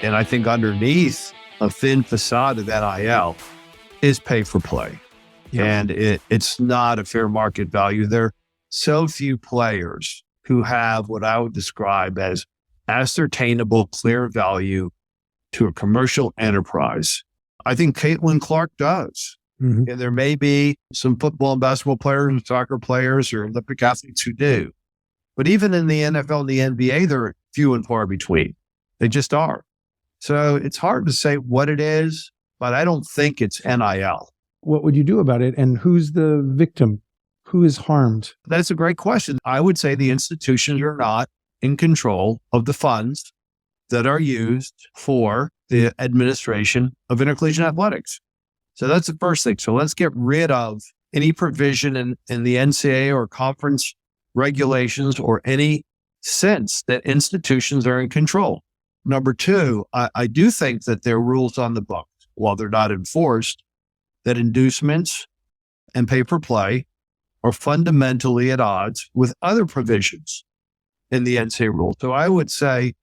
And I think underneath a thin facade of NIL is pay for play. Yeah. And it's not a fair market value. There are so few players who have what I would describe as ascertainable, clear value to a commercial enterprise. I think Caitlin Clark does. Mm-hmm. And there may be some football and basketball players and soccer players or Olympic athletes who do. But even in the NFL and the NBA, they're few and far between. They just are. So it's hard to say what it is, but I don't think it's NIL. What would you do about it? And who's the victim? Who is harmed? That's a great question. I would say the institutions are not in control of the funds that are used for the administration of intercollegiate athletics. So that's the first thing. So let's get rid of any provision in the NCAA or conference regulations or any sense that institutions are in control. Number two, I do think that there are rules on the books, while they're not enforced, that inducements and pay for play are fundamentally at odds with other provisions in the NCAA rule. So I would say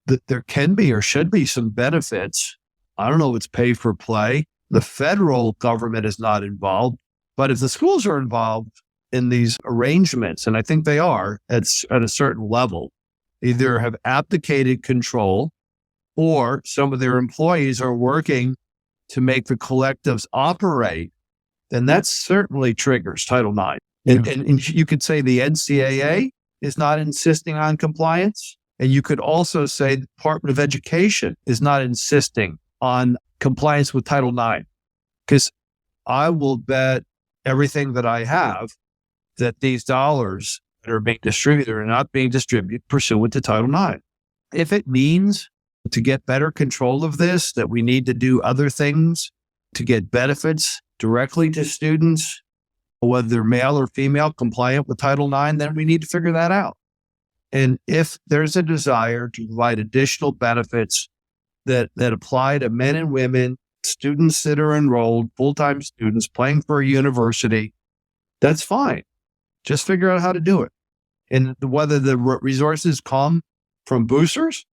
that there can be or should be some benefits. I don't know if it's pay for play. The federal government is not involved, but if the schools are involved in these arrangements, and I think they are at a certain level, either have abdicated control or some of their employees are working to make the collectives operate, then that certainly triggers Title IX. And you could say the NCAA is not insisting on compliance. And you could also say the Department of Education is not insisting on compliance with Title IX. Because I will bet everything that I have that these dollars that are being distributed are not being distributed pursuant to Title IX. If it means to get better control of this, that we need to do other things to get benefits directly to students, whether they're male or female, compliant with Title IX, then we need to figure that out. And if there's a desire to provide additional benefits that apply to men and women, students that are enrolled, full-time students playing for a university, that's fine. Just figure out how to do it. And whether the resources come from boosters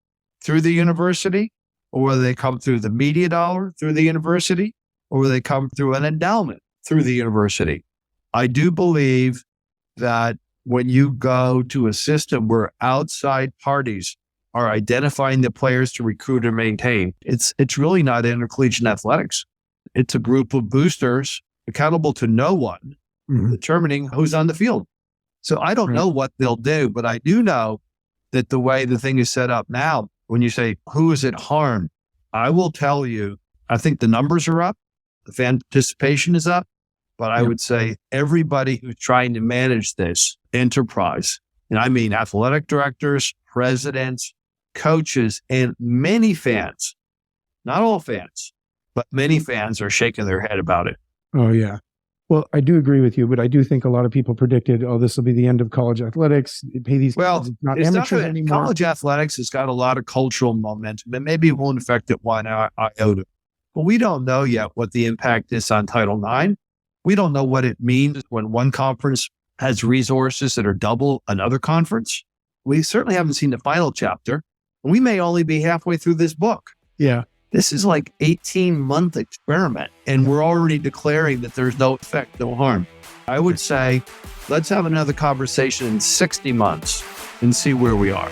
through the university, or whether they come through the media dollar through the university, or whether they come through an endowment through the university. I do believe that when you go to a system where outside parties are identifying the players to recruit and maintain, it's really not intercollegiate athletics. It's a group of boosters accountable to no one, determining who's on the field. So I don't know what they'll do, but I do know that the way the thing is set up now, when you say, who is it harmed? I will tell you, I think the numbers are up, the fan participation is up, but I would say everybody who's trying to manage this enterprise, and I mean athletic directors, presidents, coaches, and many fans, not all fans, but many fans are shaking their head about it. Oh, yeah. Well, I do agree with you, but I do think a lot of people predicted, this will be the end of college athletics. Pay these kids, not amateurs anymore. College athletics has got a lot of cultural momentum, and maybe it won't affect it one iota. But we don't know yet what the impact is on Title IX. We don't know what it means when one conference has resources that are double another conference. We certainly haven't seen the final chapter. We may only be halfway through this book. Yeah. This is like 18-month experiment, and we're already declaring that there's no effect, no harm. I would say, let's have another conversation in 60 months and see where we are.